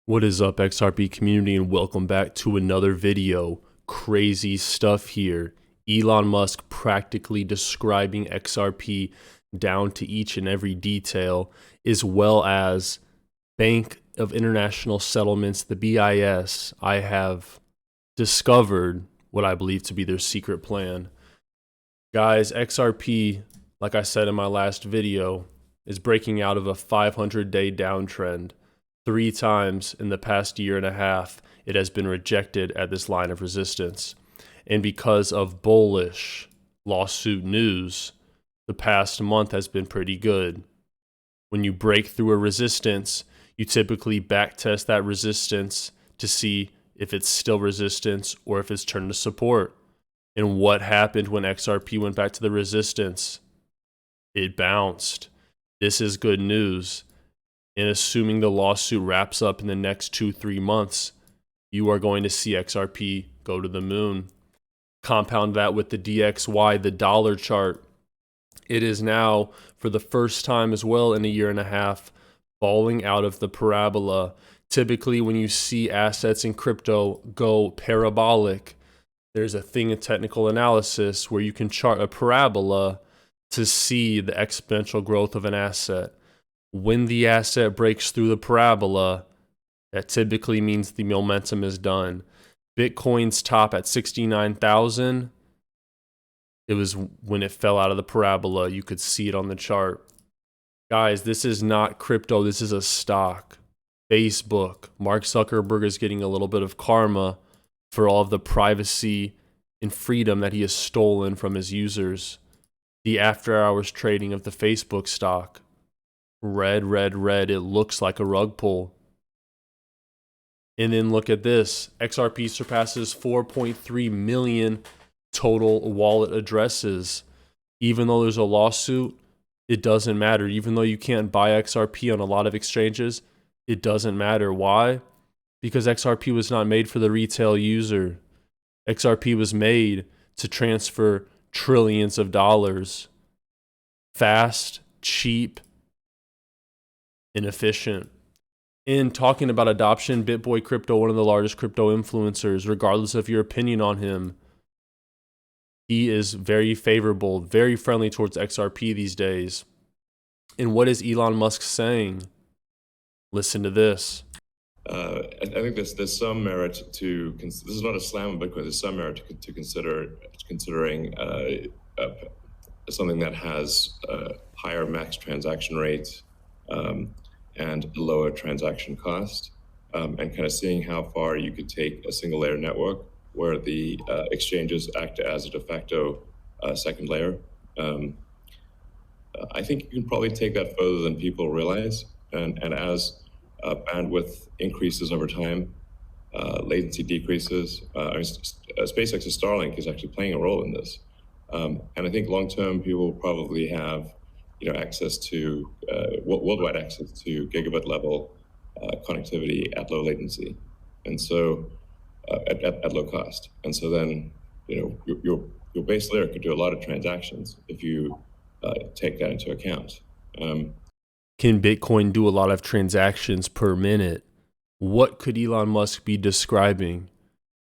What is up, XRP community, and welcome back to another video. Crazy stuff here. Elon Musk practically describing XRP down to each and every detail, as well as Bank of International Settlements, the BIS. I have discovered what I believe to be their secret plan. Guys, XRP, like I said in my last video, is breaking out of a 500-day downtrend. 3 times in the past year and a half, it has been rejected at this line of resistance. And because of bullish lawsuit news, the past month has been pretty good. When you break through a resistance, you typically backtest that resistance to see if it's still resistance or if it's turned to support. And what happened when XRP went back to the resistance? It bounced. This is good news. And assuming the lawsuit wraps up in the next 2-3 months, you are going to see XRP go to the moon. Compound that with the DXY, the dollar chart. It is now, for the first time as well in a year and a half, falling out of the parabola. Typically, when you see assets in crypto go parabolic, there's a thing in technical analysis where you can chart a parabola to see the exponential growth of an asset. When the asset breaks through the parabola, that typically means the momentum is done. Bitcoin's top at 69,000. It was when it fell out of the parabola. You could see it on the chart. Guys, this is not crypto. This is a stock. Facebook. Mark Zuckerberg is getting a little bit of karma for all of the privacy and freedom that he has stolen from his users. The after-hours trading of the Facebook stock. Red, red, red. It looks like a rug pull. And then look at this. XRP surpasses 4.3 million total wallet addresses. Even though there's a lawsuit, it doesn't matter. Even though you can't buy XRP on a lot of exchanges, it doesn't matter. Why? Because XRP was not made for the retail user. XRP was made to transfer trillions of dollars. Fast, cheap, inefficient. In talking about adoption, BitBoy Crypto, one of the largest crypto influencers, regardless of your opinion on him, he is very favorable, very friendly towards XRP these days. And what is Elon Musk saying? Listen to this. I think there's some merit to this is not a slam on Bitcoin. There's some merit to considering something that has higher max transaction rates and a lower transaction cost, and kind of seeing how far you could take a single layer network where the exchanges act as a de facto second layer. I think you can probably take that further than people realize, and as bandwidth increases over time, latency decreases. SpaceX's Starlink is actually playing a role in this, and I think long term people will probably have access to worldwide access to gigabit level connectivity at low latency, and so at low cost. And so then your base layer could do a lot of transactions if you take that into account. Can Bitcoin do a lot of transactions per minute? What could Elon Musk be describing?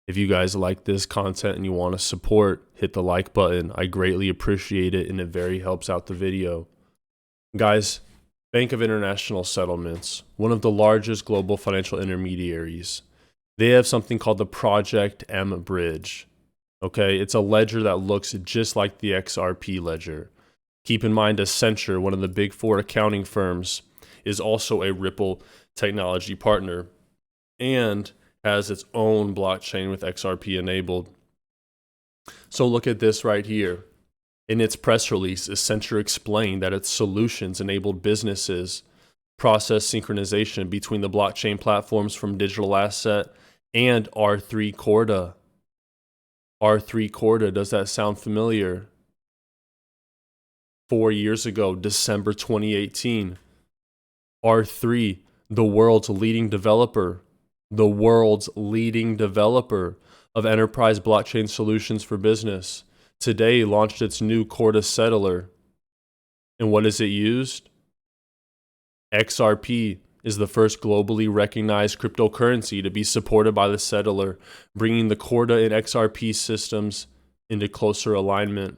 If you guys like this content and you want to support, hit the like button. I greatly appreciate it, and it very helps out the video. Guys, Bank of International Settlements, one of the largest global financial intermediaries, they have something called the Project M Bridge. Okay, it's a ledger that looks just like the XRP ledger. Keep in mind, Accenture, one of the big 4 accounting firms, is also a Ripple technology partner and has its own blockchain with XRP enabled. So look at this right here. In its press release, Accenture explained that its solutions enabled businesses process synchronization between the blockchain platforms from digital asset and R3 Corda. R3 Corda, does that sound familiar? 4 years ago, December 2018, R3, the world's leading developer of enterprise blockchain solutions for business, today launched its new Corda settler. And what is it used? XRP is the first globally recognized cryptocurrency to be supported by the settler, bringing the Corda and XRP systems into closer alignment.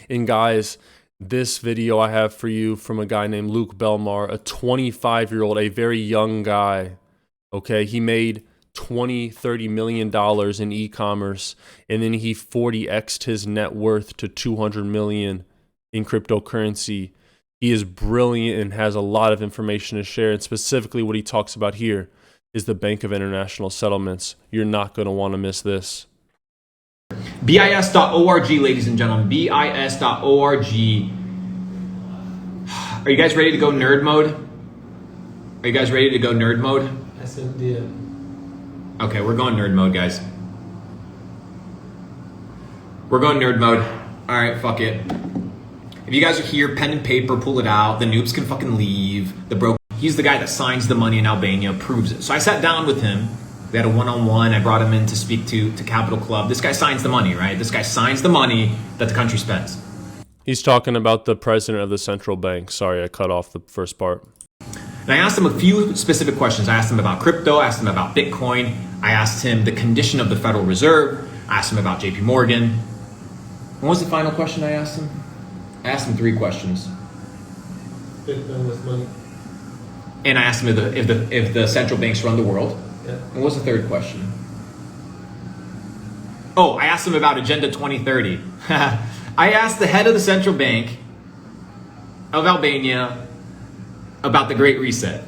And guys, this video I have for you from a guy named Luke Belmar, a 25-year-old, a very young guy. Okay, he made $20-30 million in e-commerce, and then he 40x'd his net worth to 200 million in cryptocurrency. He is brilliant and has a lot of information to share, and specifically what he talks about here is the Bank of International Settlements. You're not going to want to miss this. BIS.org, ladies and gentlemen, BIS.org. Are you guys ready to go nerd mode? Are you guys ready to go nerd mode? I said, yeah. Okay, we're going nerd mode, guys. We're going nerd mode. All right, fuck it. If you guys are here, pen and paper, pull it out. The noobs can fucking leave. The broke, he's the guy that signs the money in Albania, proves it. So I sat down with him. We had a one-on-one. I brought him in to speak to Capital Club. This guy signs the money, right? This guy signs the money that the country spends. He's talking about the president of the central bank. Sorry, I cut off the first part. And I asked him a few specific questions. I asked him about crypto. I asked him about Bitcoin. I asked him the condition of the Federal Reserve. I asked him about JP Morgan. What was the final question I asked him? I asked him 3 questions. Bitcoin was money. And I asked him if the central banks run the world. Yeah. And what was the 3rd question? Oh, I asked him about Agenda 2030. I asked the head of the central bank of Albania about the Great Reset.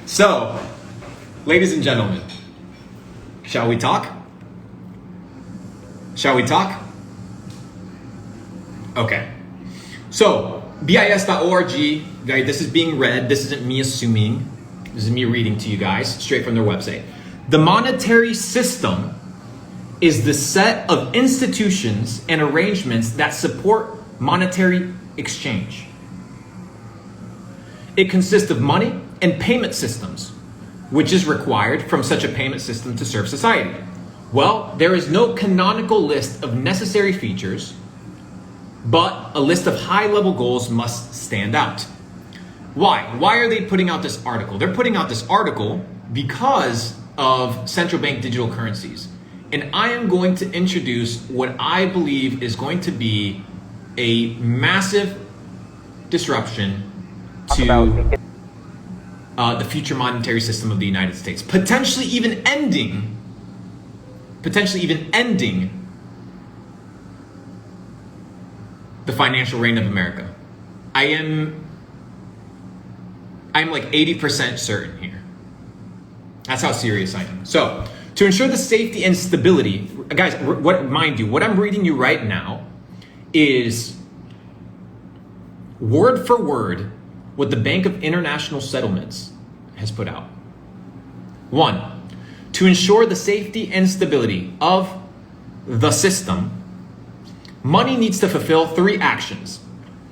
So, ladies and gentlemen, shall we talk? Shall we talk? Okay. So, BIS.org, right, this is being read. This isn't me assuming. This is me reading to you guys straight from their website. The monetary system is the set of institutions and arrangements that support monetary exchange. It consists of money and payment systems, which is required from such a payment system to serve society. Well, there is no canonical list of necessary features, but a list of high-level goals must stand out. Why? Why are they putting out this article? They're putting out this article because of central bank digital currencies. And I am going to introduce what I believe is going to be a massive disruption to the future monetary system of the United States, potentially even ending the financial reign of America. I'm like 80% certain here. That's how serious I am. So, to ensure the safety and stability, guys, mind you, what I'm reading you right now is word for word what the Bank of International Settlements has put out. 1, to ensure the safety and stability of the system, money needs to fulfill 3 actions.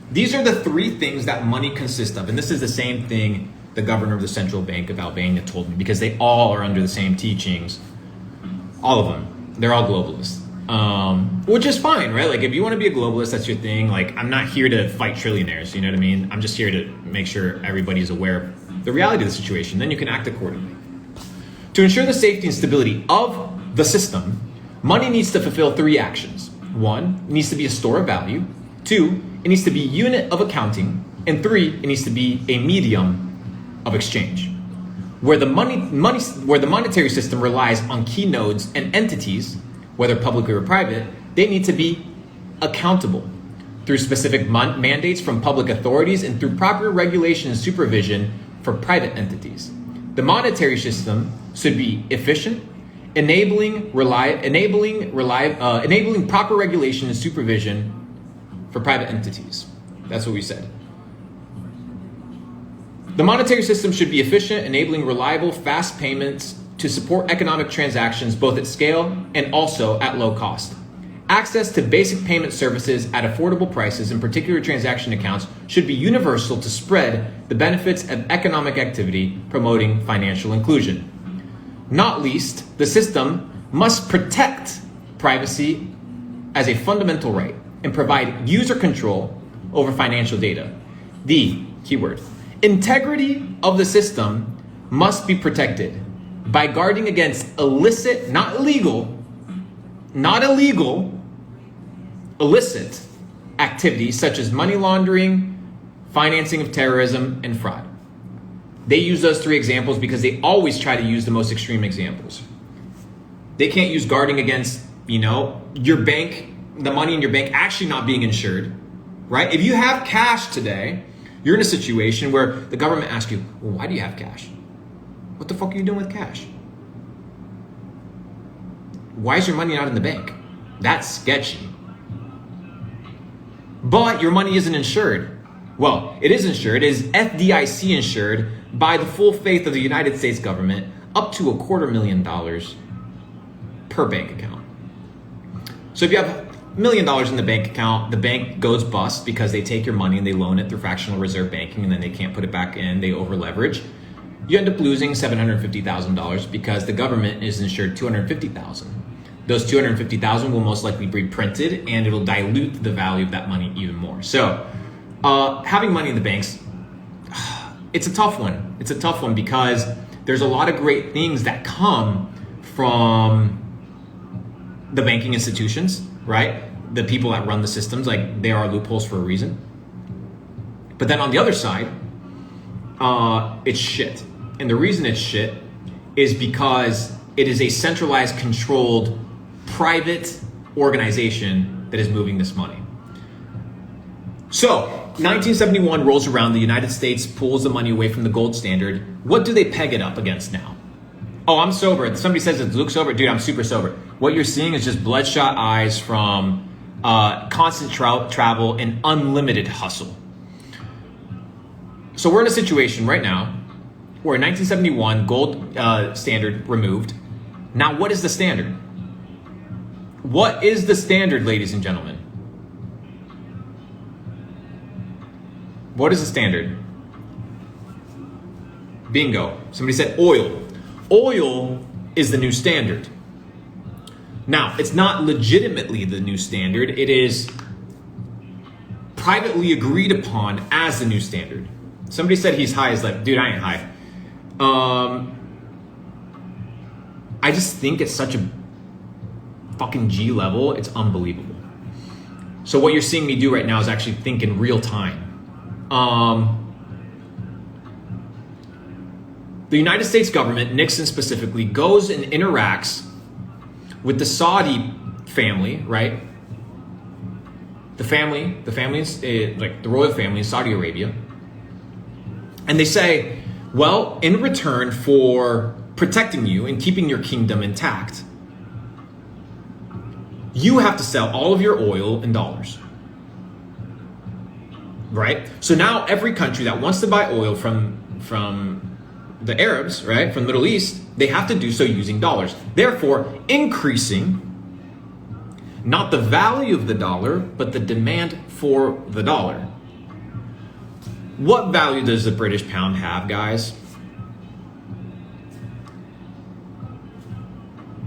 These are the 3 things that money consists of. And this is the same thing the governor of the Central Bank of Albania told me, because they all are under the same teachings. All of them. They're all globalists. Which is fine, right? Like, if you want to be a globalist, that's your thing. Like, I'm not here to fight trillionaires, you know what I mean? I'm just here to make sure everybody's aware of the reality of the situation. Then you can act accordingly. To ensure the safety and stability of the system, money needs to fulfill 3 actions. 1, it needs to be a store of value. 2, it needs to be a unit of accounting. And 3, it needs to be a medium of exchange. Where the monetary system relies on key nodes and entities, whether public or private, they need to be accountable through specific mandates from public authorities and through proper regulation and supervision for private entities. The monetary system should be efficient, enabling proper regulation and supervision for private entities. That's what we said. The monetary system should be efficient, enabling reliable, fast payments to support economic transactions both at scale and also at low cost. Access to basic payment services at affordable prices, in particular transaction accounts, should be universal to spread the benefits of economic activity, promoting financial inclusion. Not least, the system must protect privacy as a fundamental right and provide user control over financial data. The keyword, Integrity of the system must be protected by guarding against illicit, not illegal, illicit activities such as money laundering, financing of terrorism, and fraud. They use those three examples because they always try to use the most extreme examples. They can't use guarding against, your bank, the money in your bank actually not being insured, right? If you have cash today, you're in a situation where the government asks you, well, why do you have cash? What the fuck are you doing with cash? Why is your money not in the bank? That's sketchy. But your money isn't insured. Well, it is insured. It is FDIC insured by the full faith of the United States government, up to $250,000 per bank account. So if you have $1 million in the bank account, the bank goes bust because they take your money and they loan it through fractional reserve banking, and then they can't put it back in, they over leverage. You end up losing $750,000 because the government is insured $250,000. Those $250,000 will most likely be printed, and it'll dilute the value of that money even more. So having money in the banks, it's a tough one. It's a tough one because there's a lot of great things that come from the banking institutions, right? The people that run the systems, like there are loopholes for a reason. But then on the other side, it's shit. And the reason it's shit is because it is a centralized, controlled, private organization that is moving this money. So 1971 rolls around, the United States pulls the money away from the gold standard. What do they peg it up against now? Oh, I'm sober. Somebody says it looks sober. Dude, I'm super sober. What you're seeing is just bloodshot eyes from constant travel and unlimited hustle. So we're in a situation right now where in 1971, gold standard removed. Now, what is the standard? What is the standard, ladies and gentlemen? What is the standard? Bingo. Somebody said oil. Oil is the new standard. Now, it's not legitimately the new standard. It is privately agreed upon as the new standard. Somebody said he's high. Is like, dude, I ain't high. I just think it's such a fucking G level. It's unbelievable. So what you're seeing me do right now is actually think in real time. The United States government, Nixon specifically, goes and interacts with the Saudi family, right? The families, like the royal family in Saudi Arabia. And they say, well, in return for protecting you and keeping your kingdom intact, you have to sell all of your oil in dollars. Right? So now every country that wants to buy oil from the Arabs, right, from the Middle East, they have to do so using dollars. Therefore, increasing not the value of the dollar, but the demand for the dollar. What value does the British pound have, guys?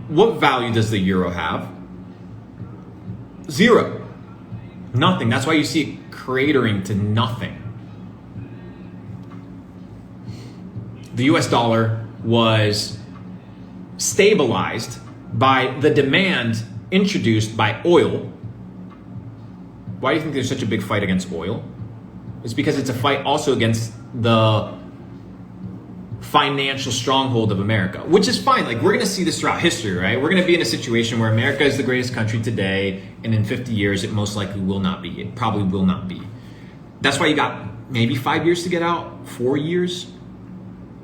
What value does the euro have? Zero. Nothing. That's why you see it cratering to nothing. The US dollar was stabilized by the demand introduced by oil. Why do you think there's such a big fight against oil? It's because it's a fight also against the financial stronghold of America, which is fine. Like, we're going to see this throughout history, right? We're going to be in a situation where America is the greatest country today, and in 50 years, it most likely will not be. It probably will not be. That's why you got maybe 5 years to get out, 4 years.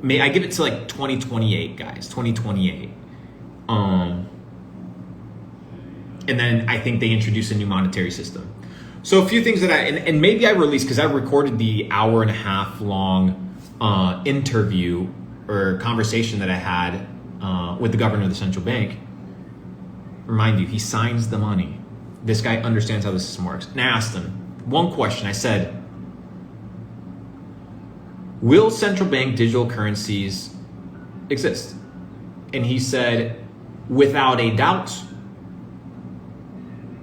I give it to like 2028, guys, 2028. And then I think they introduce a new monetary system. So a few things that and maybe I released, because I recorded the 1.5 hour long interview or conversation that I had with the governor of the central bank. Remind you, he signs the money. This guy understands how the system works. And I asked him one question. I said, will central bank digital currencies exist? And he said, without a doubt,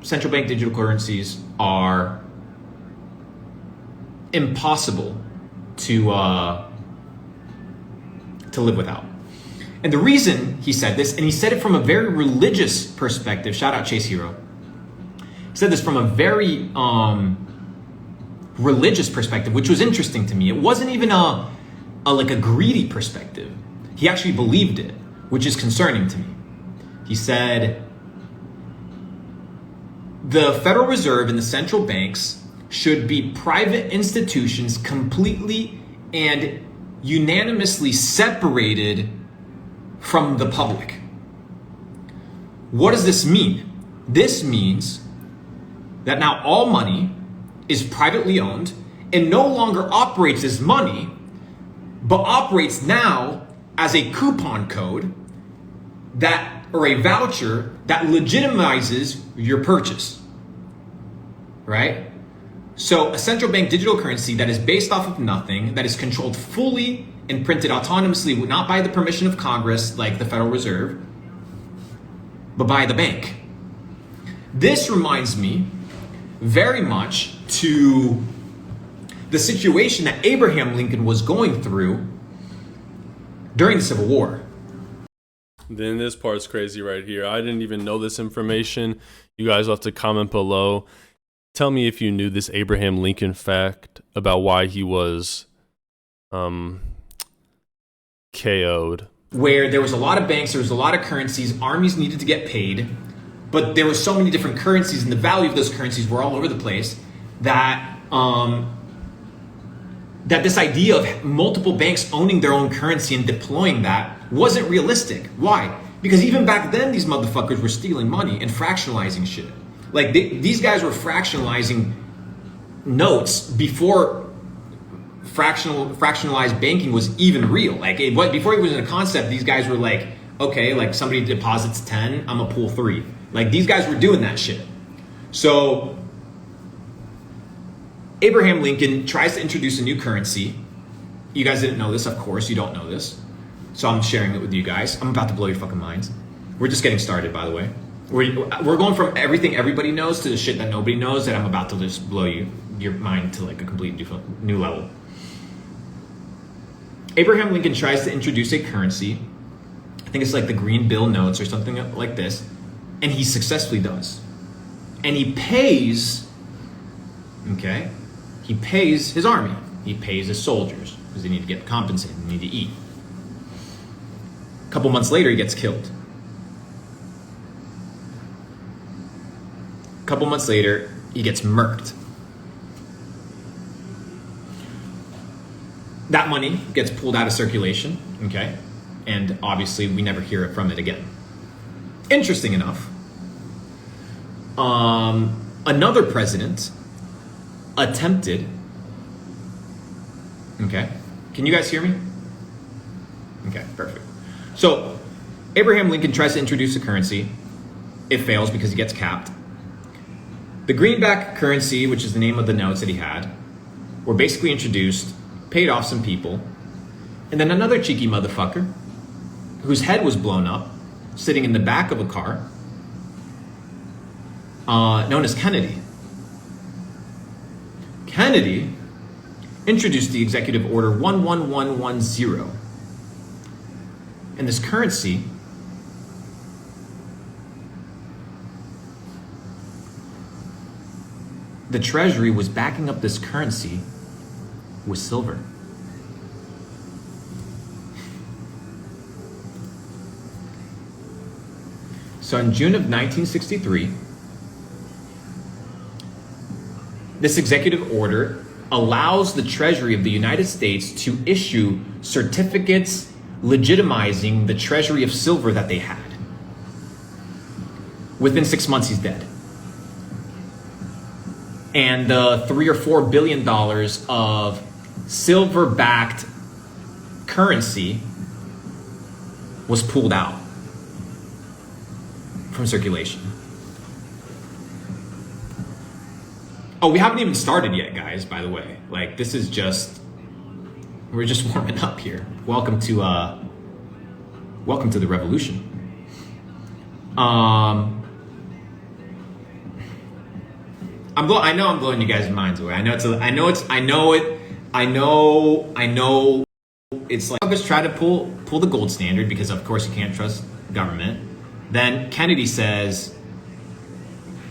central bank digital currencies are impossible to live without. And the reason he said this, and he said it from a very religious perspective, shout out Chase Hero. He said this from a very religious perspective, which was interesting to me. It wasn't even a greedy perspective. He actually believed it, which is concerning to me. He said, the Federal Reserve and the central banks should be private institutions completely and unanimously separated from the public. What does this mean? This means that now all money is privately owned and no longer operates as money, but operates now as a coupon code or a voucher that legitimizes your purchase, right? So a central bank digital currency that is based off of nothing, that is controlled fully and printed autonomously, not by the permission of Congress like the Federal Reserve, but by the bank. This reminds me very much to the situation that Abraham Lincoln was going through during the Civil War. Then this part's crazy right here. I didn't even know this information. You guys will have to comment below. Tell me if you knew this Abraham Lincoln fact about why he was KO'd. Where there was a lot of banks, there was a lot of currencies, armies needed to get paid, but there were so many different currencies and the value of those currencies were all over the place that that this idea of multiple banks owning their own currency and deploying that wasn't realistic. Why? Because even back then, these motherfuckers were stealing money and fractionalizing shit. Like these guys were fractionalizing notes before fractionalized banking was even real. Like before it was a concept, these guys were like, okay, like somebody deposits 10, I'm gonna pull 3. Like these guys were doing that shit. So Abraham Lincoln tries to introduce a new currency. You guys didn't know this, of course, you don't know this. So I'm sharing it with you guys. I'm about to blow your fucking minds. We're just getting started, by the way. We're going from everything everybody knows to the shit that nobody knows that I'm about to just blow your mind to like a complete new level. Abraham Lincoln tries to introduce a currency. I think it's like the green bill notes or something like this. And he successfully does. And he pays, okay? He pays his army. He pays his soldiers because they need to get compensated, they need to eat. A couple months later, he gets killed. A couple months later, he gets murked. That money gets pulled out of circulation, okay? And obviously, we never hear from it again. Interesting enough, another president attempted, okay? Can you guys hear me? Okay, perfect. So, Abraham Lincoln tries to introduce a currency. It fails because he gets capped. The greenback currency, which is the name of the notes that he had, were basically introduced, paid off some people, and then another cheeky motherfucker, whose head was blown up, sitting in the back of a car, known as Kennedy. Kennedy introduced the Executive Order 11110. And this currency the Treasury was backing up this currency with silver. So in June of 1963, this executive order allows the Treasury of the United States to issue certificates legitimizing the treasury of silver that they had. Within 6 months, he's dead. And the $3 or $4 billion of silver-backed currency was pulled out from circulation. Oh, we haven't even started yet, guys, by the way. Like, this is just, we're just warming up here. Welcome to the revolution. I know I'm blowing you guys' minds away. I know it I know it's like just try to pull the gold standard because of course you can't trust government. Then Kennedy says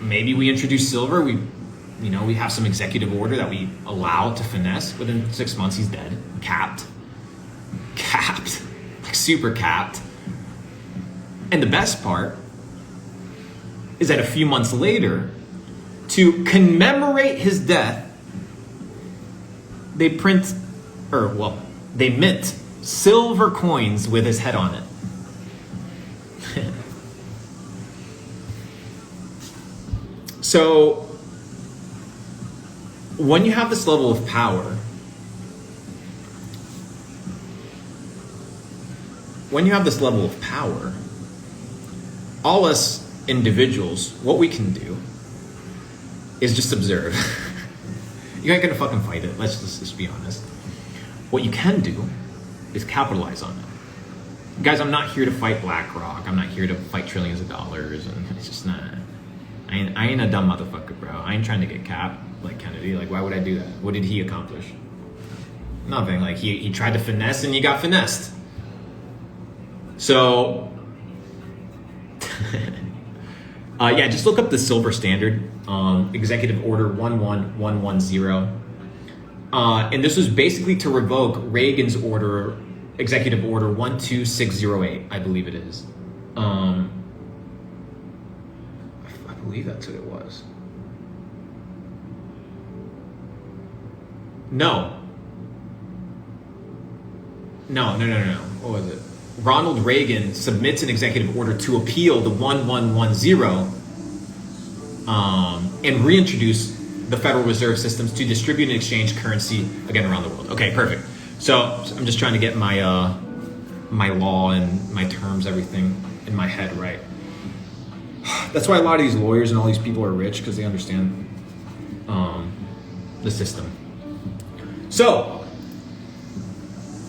maybe we introduce silver. We have some executive order that we allow to finesse. Within 6 months he's dead. Capped. Like super capped. And the best part is that a few months later, to commemorate his death, they mint silver coins with his head on it. So, when you have this level of power, all us individuals, what we can do is just observe. You ain't gonna fucking fight it. Let's just be honest. What you can do is capitalize on it. Guys, I'm not here to fight BlackRock. I'm not here to fight trillions of dollars. And it's just not. I ain't a dumb motherfucker, bro. I ain't trying to get capped like Kennedy. Like, why would I do that? What did he accomplish? Nothing. Like, he tried to finesse and he got finessed. So, yeah, just look up the silver standard, Executive Order 11110. And this was basically to revoke Reagan's order, Executive Order 12608, I believe it is. I believe that's what it was. No. What was it? Ronald Reagan submits an executive order to appeal the 1110 and reintroduce the Federal Reserve systems to distribute and exchange currency again around the world. Okay, perfect. So I'm just trying to get my my law and my terms, everything in my head right. That's why a lot of these lawyers and all these people are rich, because they understand the system. So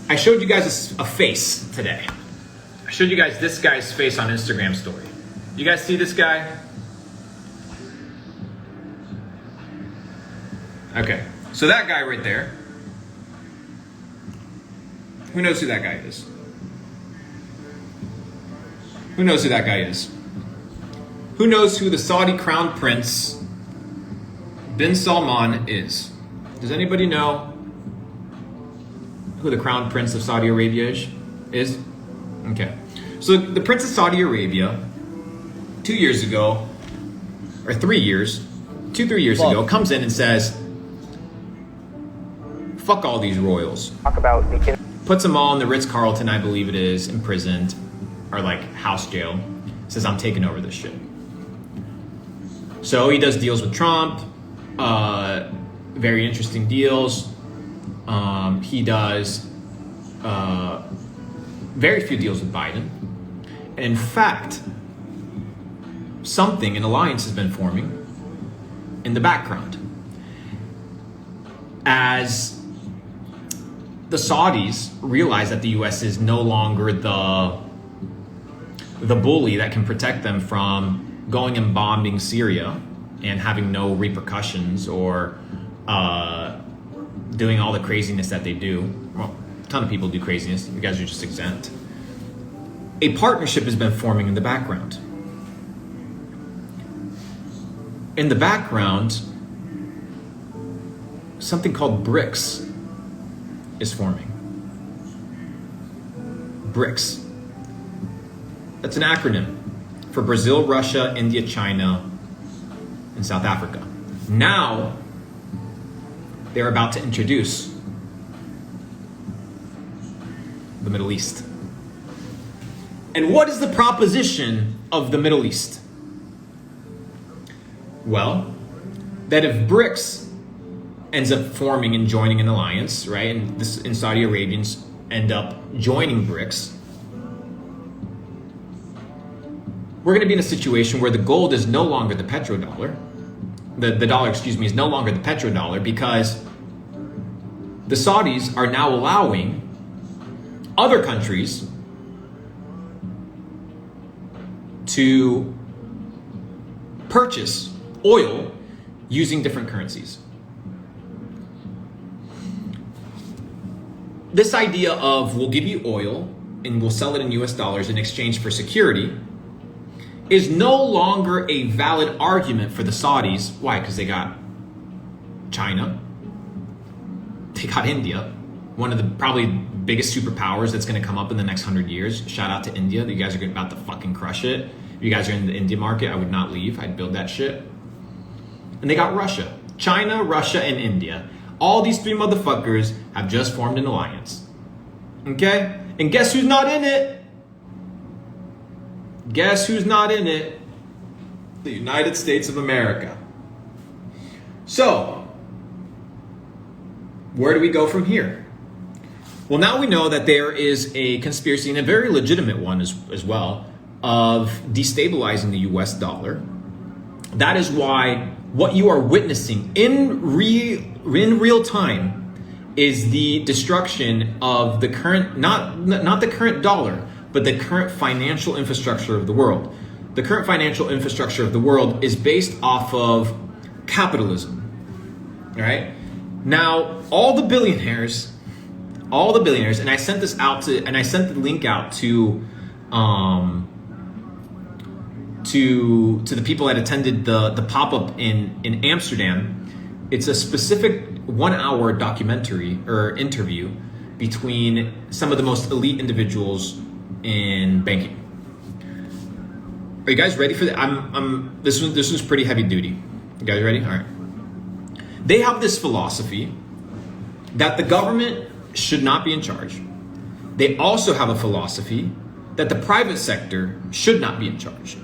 I showed you guys a face today. I showed you guys this guy's face on Instagram story. You guys see this guy? Okay, so that guy right there, who knows who that guy is? Who knows who that guy is? Who knows who the Saudi Crown Prince bin Salman is? Does anybody know who the Crown Prince of Saudi Arabia is? Okay, so the Prince of Saudi Arabia, 2 years ago, or 3 years, 2-3 years ago, comes in and says, fuck all these royals. Puts them all in the Ritz-Carlton, I believe it is, imprisoned, or like house jail. Says, I'm taking over this shit. So he does deals with Trump, very interesting deals. He does very few deals with Biden. And in fact, an alliance has been forming in the background. As the Saudis realize that the US is no longer the bully that can protect them from going and bombing Syria and having no repercussions or doing all the craziness that they do. Well, a ton of people do craziness. You guys are just exempt. A partnership has been forming in the background. In the background, something called BRICS is forming. BRICS. That's an acronym for Brazil, Russia, India, China, and South Africa. Now, they're about to introduce the Middle East. And what is the proposition of the Middle East? Well, that if BRICS ends up forming and joining an alliance, right, and Saudi Arabians end up joining BRICS, we're going to be in a situation where the gold is no longer the petrodollar. The dollar, is no longer the petrodollar, because the Saudis are now allowing other countries to purchase oil using different currencies. this idea of we'll give you oil and we'll sell it in US dollars in exchange for security is no longer a valid argument for the Saudis. Why? Because they got China, they got India, one of the probably biggest superpowers that's going to come up in the next 100 years. Shout out to India. You guys are about to fucking crush it. If you guys are in the India market, I would not leave. I'd build that shit. And they got Russia. China, Russia, and India. All these three motherfuckers have just formed an alliance. Okay? And guess who's not in it? Guess who's not in it? The United States of America. So, where do we go from here? Well, now we know that there is a conspiracy, and a very legitimate one as well, of destabilizing the US dollar. That is why what you are witnessing in real time is the destruction of the current, not the current dollar, but the current financial infrastructure of the world. The current financial infrastructure of the world is based off of capitalism, right? Now, all the billionaires, and I sent this out to, and I sent the link out to the people that attended the pop-up in Amsterdam. It's a specific 1-hour documentary or interview between some of the most elite individuals in banking. Are you guys ready for that? This one's pretty heavy duty. You guys ready? All right. They have this philosophy that the government should not be in charge. They also have a philosophy that the private sector should not be in charge.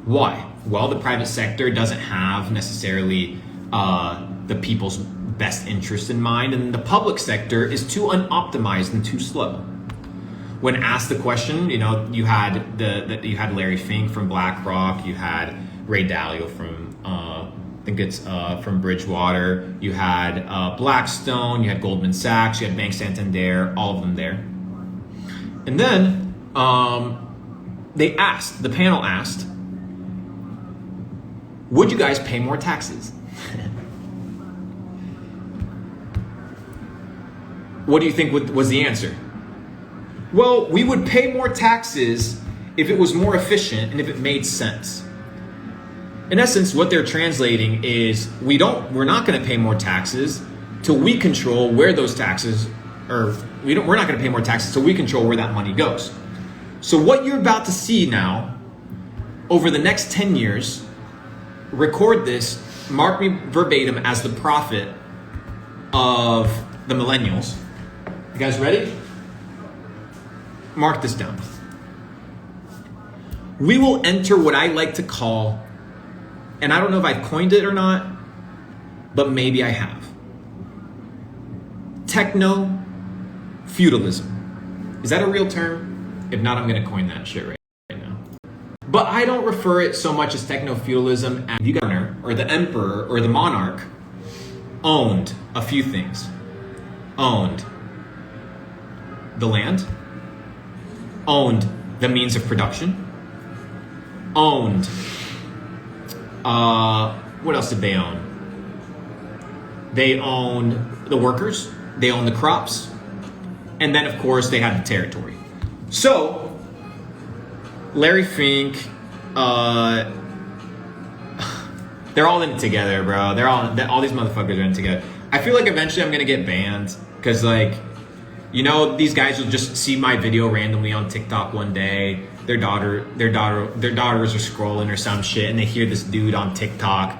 Why? Well, the private sector doesn't have necessarily the people's best interest in mind, and the public sector is too unoptimized and too slow. When asked the question, you know, you had Larry Fink from BlackRock, you had Ray Dalio from from Bridgewater, you had Blackstone, you had Goldman Sachs, you had Bank Santander, all of them there. And then the panel asked, would you guys pay more taxes? What do you think was the answer? Well, we would pay more taxes if it was more efficient and if it made sense. In essence, what they're translating is we're not going to pay more taxes till we control where those taxes, or we're not going to pay more taxes till we control where that money goes. So what you're about to see now, over the next 10 years, record this, mark me verbatim as the prophet of the millennials. You guys ready? Mark this down. We will enter what I like to call, and I don't know if I've coined it or not, but maybe I have, techno-feudalism. Is that a real term? If not, I'm going to coin that shit right now. But I don't refer it so much as techno-feudalism as the governor or the emperor or the monarch owned a few things. Owned the land, owned the means of production, owned, what else did they own? They owned the workers, they owned the crops, and then of course they had the territory. So, Larry Fink, they're all in it together, bro. All these motherfuckers are in it together. I feel like eventually I'm gonna get banned, cause like, you know, these guys will just see my video randomly on TikTok one day. Their daughters are scrolling or some shit, and they hear this dude on TikTok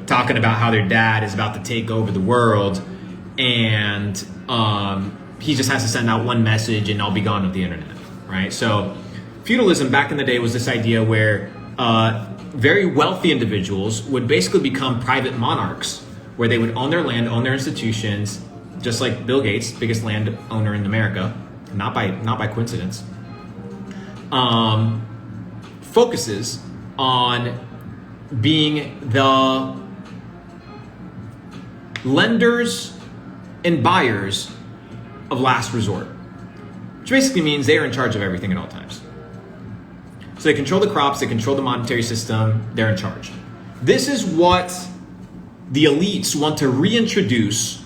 talking about how their dad is about to take over the world, and he just has to send out one message, and I'll be gone with the internet, right? So, feudalism back in the day was this idea where very wealthy individuals would basically become private monarchs, where they would own their land, own their institutions, just like Bill Gates, biggest landowner in America, not by coincidence, focuses on being the lenders and buyers of last resort, which basically means they are in charge of everything at all times. So they control the crops, they control the monetary system, they're in charge. This is what the elites want to reintroduce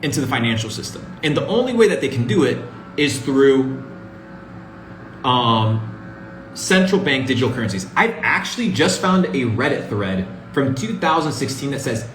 into the financial system. And the only way that they can do it is through central bank digital currencies. I've actually just found a Reddit thread from 2016 that says